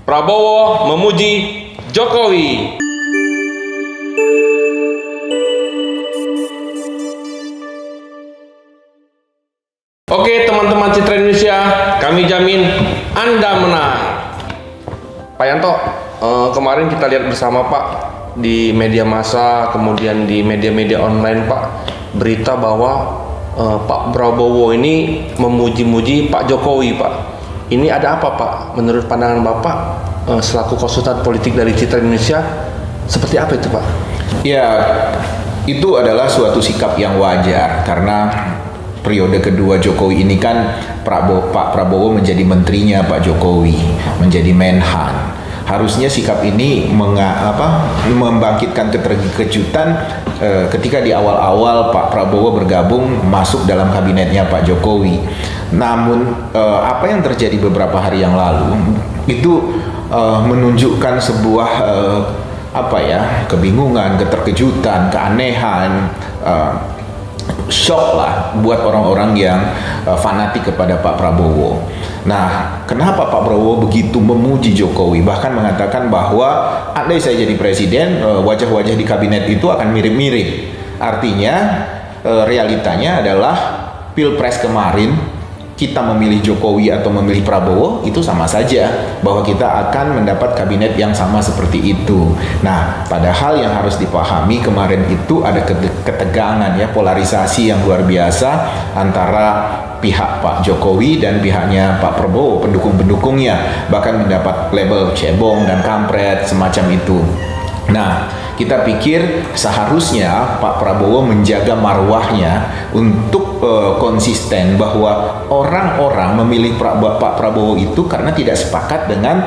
Prabowo memuji Jokowi. Oke teman-teman Citra Indonesia, kami jamin Anda menang. Pak Yanto, kemarin kita lihat bersama Pak di media massa, kemudian di media-media online Pak, berita bahwa Pak Prabowo ini memuji-muji Pak Jokowi Pak. Ini ada apa Pak? Menurut pandangan Bapak selaku konsultan politik dari Citra Indonesia, seperti apa itu Pak? Ya, itu adalah suatu sikap yang wajar karena periode kedua Jokowi ini kan Pak Prabowo menjadi menterinya Pak Jokowi, menjadi Menhan. Harusnya sikap ini membangkitkan keterkejutan ketika di awal-awal Pak Prabowo bergabung masuk dalam kabinetnya Pak Jokowi. Namun apa yang terjadi beberapa hari yang lalu itu menunjukkan sebuah kebingungan, keterkejutan, keanehan, shock lah buat orang-orang yang fanatik kepada Pak Prabowo. Nah, kenapa Pak Prabowo begitu memuji Jokowi, bahkan mengatakan bahwa andai saya jadi presiden, wajah-wajah di kabinet itu akan mirip-mirip. Artinya realitanya adalah Pilpres kemarin kita memilih Jokowi atau memilih Prabowo itu sama saja, bahwa kita akan mendapat kabinet yang sama seperti itu. Nah, padahal yang harus dipahami kemarin itu ada ketegangan ya, polarisasi yang luar biasa antara pihak Pak Jokowi dan pihaknya Pak Prabowo, pendukung-pendukungnya, bahkan mendapat label cebong dan kampret semacam itu. Nah, kita pikir seharusnya Pak Prabowo menjaga marwahnya untuk konsisten bahwa orang-orang memilih Pak Prabowo itu karena tidak sepakat dengan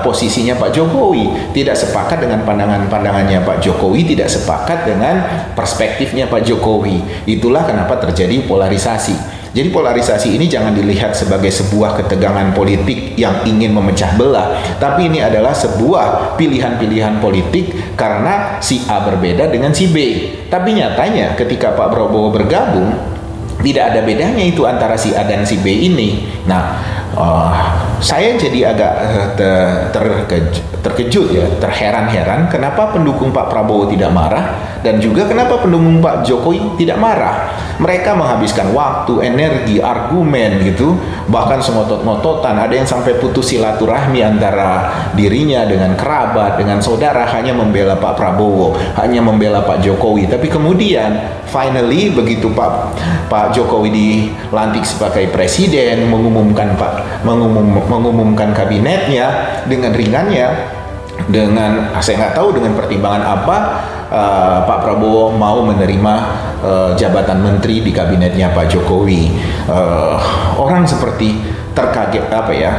posisinya Pak Jokowi, tidak sepakat dengan pandangan-pandangannya Pak Jokowi, tidak sepakat dengan perspektifnya Pak Jokowi. Itulah kenapa terjadi polarisasi. Jadi polarisasi ini jangan dilihat sebagai sebuah ketegangan politik yang ingin memecah belah, tapi ini adalah sebuah pilihan-pilihan politik karena si A berbeda dengan si B. Tapi nyatanya ketika Pak Prabowo bergabung, tidak ada bedanya itu antara si A dan si B ini. Nah, saya jadi agak terkejut ya, terheran-heran kenapa pendukung Pak Prabowo tidak marah dan juga kenapa pendukung Pak Jokowi tidak marah. Mereka menghabiskan waktu, energi, argumen gitu, bahkan sengotot-ngototan. Ada yang sampai putus silaturahmi antara dirinya dengan kerabat, dengan saudara, hanya membela Pak Prabowo, hanya membela Pak Jokowi. Tapi kemudian finally begitu Pak Jokowi dilantik sebagai presiden, mengumumkan kabinetnya dengan ringannya, dengan saya nggak tahu dengan pertimbangan apa Pak Prabowo mau menerima jabatan menteri di kabinetnya Pak Jokowi. Orang seperti kagetnya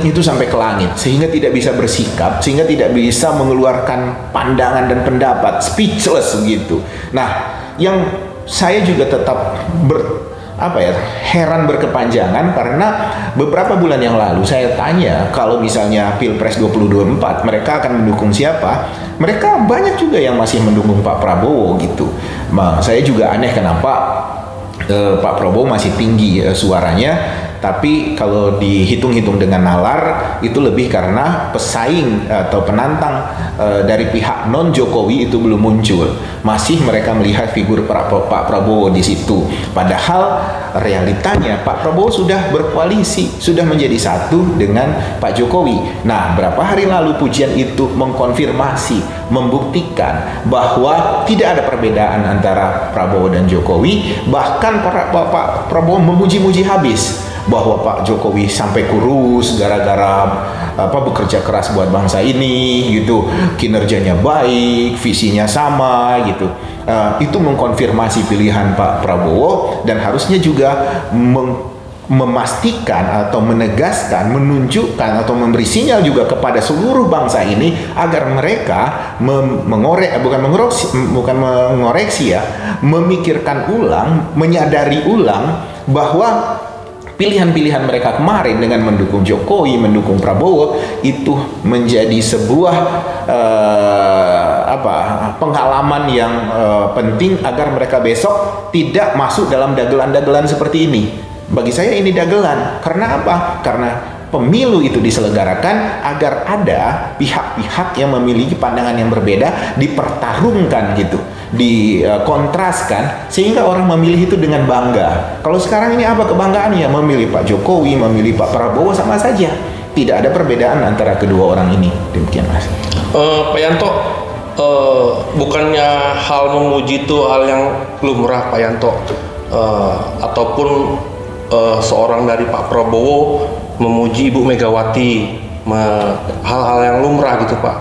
itu sampai ke langit, sehingga tidak bisa bersikap, sehingga tidak bisa mengeluarkan pandangan dan pendapat, speechless begitu. Nah, yang saya juga tetap heran berkepanjangan karena beberapa bulan yang lalu saya tanya kalau misalnya Pilpres 2024 mereka akan mendukung siapa, mereka banyak juga yang masih mendukung Pak Prabowo gitu. Saya juga aneh kenapa Pak Prabowo masih tinggi suaranya, tapi kalau dihitung-hitung dengan nalar itu lebih karena pesaing atau penantang dari pihak non Jokowi itu belum muncul. Masih mereka melihat figur Pak Prabowo di situ. Padahal realitanya Pak Prabowo sudah berkoalisi, sudah menjadi satu dengan Pak Jokowi. Nah, berapa hari lalu pujian itu mengkonfirmasi, membuktikan bahwa tidak ada perbedaan antara Prabowo dan Jokowi. Bahkan Pak Prabowo memuji-muji habis bahwa Pak Jokowi sampai kurus gara-gara bekerja keras buat bangsa ini gitu, kinerjanya baik, visinya sama gitu. Itu mengkonfirmasi pilihan Pak Prabowo dan harusnya juga memastikan atau menegaskan, menunjukkan atau memberi sinyal juga kepada seluruh bangsa ini agar mereka memikirkan ulang, menyadari ulang bahwa pilihan-pilihan mereka kemarin dengan mendukung Jokowi, mendukung Prabowo itu menjadi sebuah pengalaman yang penting agar mereka besok tidak masuk dalam dagelan-dagelan seperti ini. Bagi saya ini dagelan. Karena apa? Karena pemilu itu diselenggarakan agar ada pihak-pihak yang memiliki pandangan yang berbeda dipertarungkan gitu, dikontraskan sehingga orang memilih itu dengan bangga. Kalau sekarang ini apa kebanggaannya? Memilih Pak Jokowi, memilih Pak Prabowo sama saja. Tidak ada perbedaan antara kedua orang ini. Demikian Mas. Pak Yanto, bukannya hal memuji itu hal yang lumrah Pak Yanto, ataupun seorang dari Pak Prabowo memuji Ibu Megawati, hal-hal yang lumrah gitu Pak.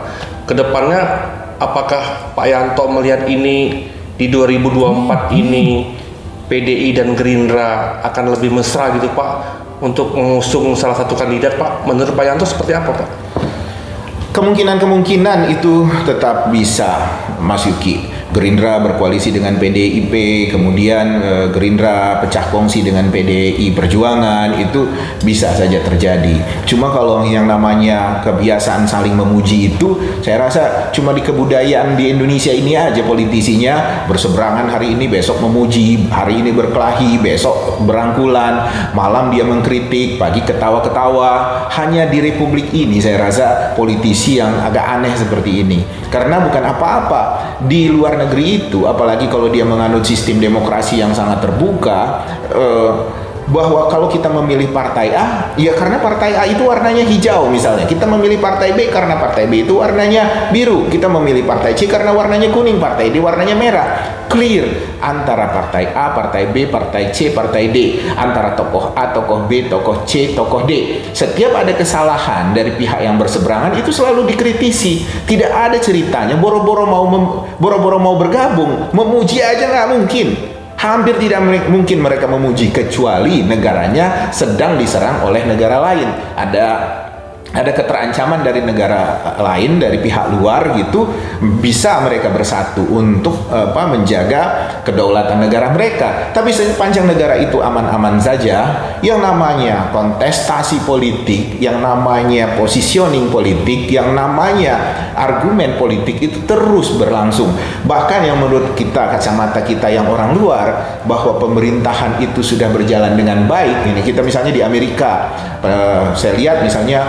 Kedepannya apakah Pak Yanto melihat ini di 2024 ini PDI dan Gerindra akan lebih mesra gitu Pak untuk mengusung salah satu kandidat Pak? Menurut Pak Yanto seperti apa Pak? Kemungkinan itu tetap bisa, Mas Yuki. Gerindra berkoalisi dengan PDIP, kemudian Gerindra pecah kongsi dengan PDI Perjuangan, itu bisa saja terjadi. Cuma kalau yang namanya kebiasaan saling memuji itu, saya rasa cuma di kebudayaan di Indonesia ini aja politisinya berseberangan, hari ini besok memuji, hari ini berkelahi, besok berangkulan, malam dia mengkritik, pagi ketawa-ketawa. Hanya di Republik ini saya rasa politisi yang agak aneh seperti ini. Karena bukan apa-apa, di luar negeri itu, apalagi kalau dia menganut sistem demokrasi yang sangat terbuka, bahwa kalau kita memilih partai A, ya karena partai A itu warnanya hijau misalnya. Kita memilih partai B karena partai B itu warnanya biru. Kita memilih partai C karena warnanya kuning, partai D warnanya merah. Clear antara partai A, partai B, partai C, partai D, antara tokoh A, tokoh B, tokoh C, tokoh D. Setiap ada kesalahan dari pihak yang berseberangan itu selalu dikritisi. Tidak ada ceritanya boro-boro mau bergabung, memuji aja nggak mungkin. Hampir tidak mungkin mereka memuji kecuali negaranya sedang diserang oleh negara lain. Ada keterancaman dari negara lain, dari pihak luar gitu, bisa mereka bersatu untuk menjaga kedaulatan negara mereka. Tapi sepanjang negara itu aman-aman saja, yang namanya kontestasi politik, yang namanya positioning politik, yang namanya argumen politik itu terus berlangsung. Bahkan yang menurut kita, kacamata kita yang orang luar, bahwa pemerintahan itu sudah berjalan dengan baik. Ini kita misalnya di Amerika, saya lihat misalnya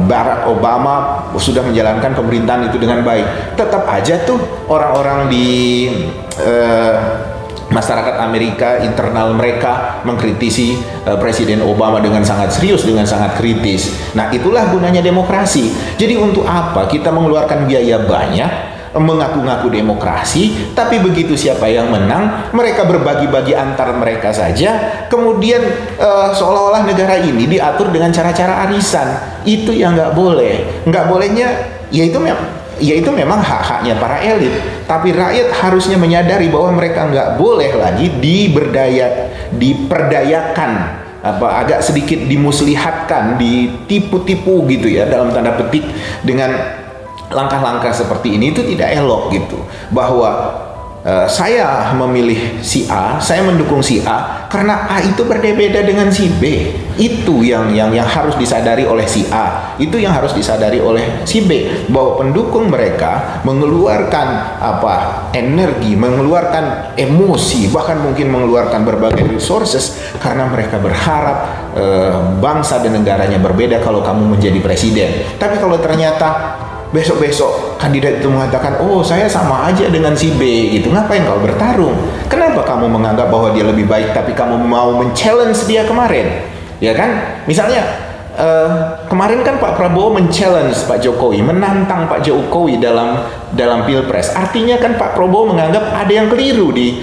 Barack Obama sudah menjalankan pemerintahan itu dengan baik. Tetap aja tuh orang-orang di masyarakat Amerika, internal mereka mengkritisi Presiden Obama dengan sangat serius, dengan sangat kritis. Nah, itulah gunanya demokrasi. Jadi untuk apa kita mengeluarkan biaya banyak mengaku-ngaku demokrasi, tapi begitu siapa yang menang, mereka berbagi-bagi antar mereka saja, kemudian seolah-olah negara ini diatur dengan cara-cara arisan. Itu yang nggak boleh. Nggak bolehnya, yaitu memang hak-haknya para elit, tapi rakyat harusnya menyadari bahwa mereka nggak boleh lagi diperdayakan, agak sedikit dimuslihatkan, ditipu-tipu gitu ya, dalam tanda petik, dengan langkah-langkah seperti ini. Itu tidak elok gitu, bahwa saya memilih si A, saya mendukung si A karena A itu berbeda dengan si B. Itu yang harus disadari oleh si A, itu yang harus disadari oleh si B, bahwa pendukung mereka mengeluarkan energi, mengeluarkan emosi, bahkan mungkin mengeluarkan berbagai resources karena mereka berharap bangsa dan negaranya berbeda kalau kamu menjadi presiden. Tapi kalau ternyata besok-besok kandidat itu mengatakan, oh saya sama aja dengan si B gitu, ngapain kau bertarung? Kenapa kamu menganggap bahwa dia lebih baik tapi kamu mau men-challenge dia kemarin? Ya kan? Misalnya kemarin kan Pak Prabowo men-challenge Pak Jokowi, menantang Pak Jokowi dalam Pilpres. Artinya kan Pak Prabowo menganggap ada yang keliru di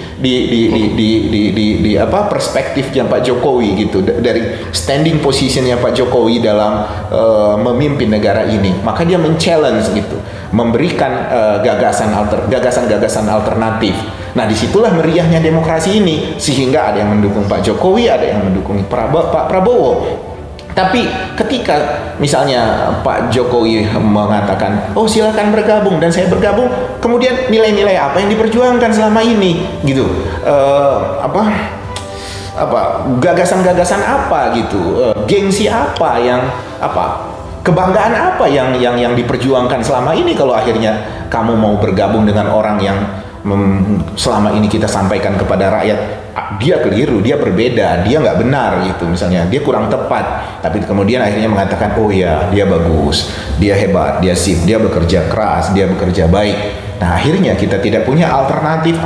perspektifnya Pak Jokowi gitu, dari standing positionnya Pak Jokowi dalam memimpin negara ini. Maka dia men-challenge gitu, memberikan gagasan-gagasan alternatif. Nah, disitulah meriahnya demokrasi ini, sehingga ada yang mendukung Pak Jokowi, ada yang mendukung Pak Prabowo. Tapi ketika misalnya Pak Jokowi mengatakan, oh silakan bergabung dan saya bergabung, kemudian nilai-nilai apa yang diperjuangkan selama ini gitu, gagasan-gagasan apa gitu, gengsi apa yang kebanggaan apa yang diperjuangkan selama ini, kalau akhirnya kamu mau bergabung dengan orang yang selama ini kita sampaikan kepada rakyat dia keliru, dia berbeda, dia nggak benar gitu, misalnya dia kurang tepat, tapi kemudian akhirnya mengatakan, oh ya, dia bagus, dia hebat, dia sip, dia bekerja keras, dia bekerja baik. Nah, akhirnya kita tidak punya alternatif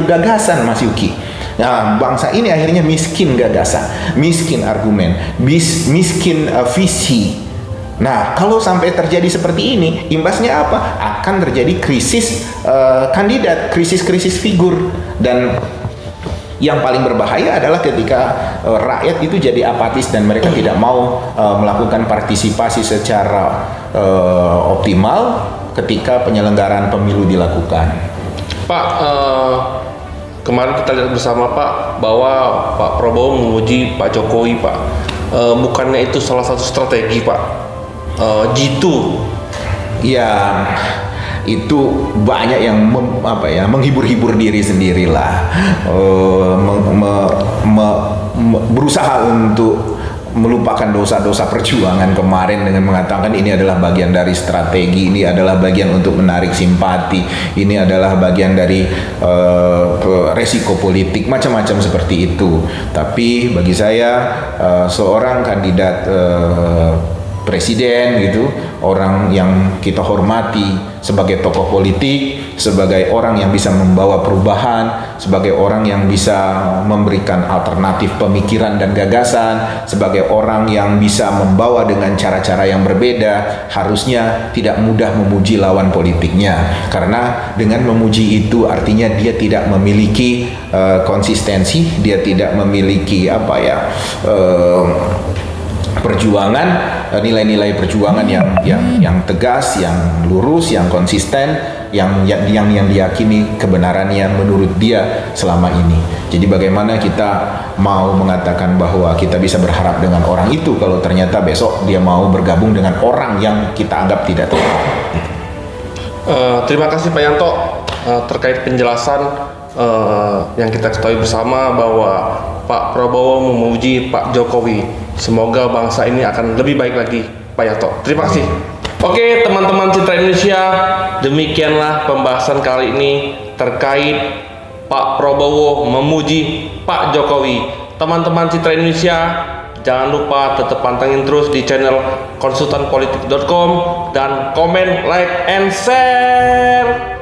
gagasan, Mas Yuki. Nah, bangsa ini akhirnya miskin gagasan, miskin argumen, miskin visi. Nah, kalau sampai terjadi seperti ini, imbasnya apa? Akan terjadi krisis kandidat, krisis figur. Dan yang paling berbahaya adalah ketika rakyat itu jadi apatis dan mereka tidak mau melakukan partisipasi secara optimal ketika penyelenggaraan pemilu dilakukan. Pak, kemarin kita lihat bersama Pak bahwa Pak Prabowo memuji Pak Jokowi, Pak. Bukannya itu salah satu strategi, Pak? Jitu. Ya, itu banyak yang menghibur-hibur diri sendirilah, berusaha untuk melupakan dosa-dosa perjuangan kemarin dengan mengatakan ini adalah bagian dari strategi, ini adalah bagian untuk menarik simpati, ini adalah bagian dari resiko politik, macam-macam seperti itu. Tapi bagi saya seorang kandidat presiden gitu, orang yang kita hormati sebagai tokoh politik, sebagai orang yang bisa membawa perubahan, sebagai orang yang bisa memberikan alternatif pemikiran dan gagasan, sebagai orang yang bisa membawa dengan cara-cara yang berbeda, harusnya tidak mudah memuji lawan politiknya, karena dengan memuji itu artinya dia tidak memiliki konsistensi, dia tidak memiliki perjuangan, nilai-nilai perjuangan yang tegas, yang lurus, yang konsisten, yang diyakini kebenarannya menurut dia selama ini. Jadi bagaimana kita mau mengatakan bahwa kita bisa berharap dengan orang itu kalau ternyata besok dia mau bergabung dengan orang yang kita anggap tidak tepat. Terima kasih Pak Yanto terkait penjelasan yang kita ketahui bersama bahwa Pak Prabowo memuji Pak Jokowi. Semoga bangsa ini akan lebih baik lagi, Pak Yanto. Terima kasih. Oke, teman-teman Citra Indonesia, demikianlah pembahasan kali ini terkait Pak Prabowo memuji Pak Jokowi. Teman-teman Citra Indonesia, jangan lupa tetap pantengin terus di channel konsultanpolitik.com dan komen, like, and share.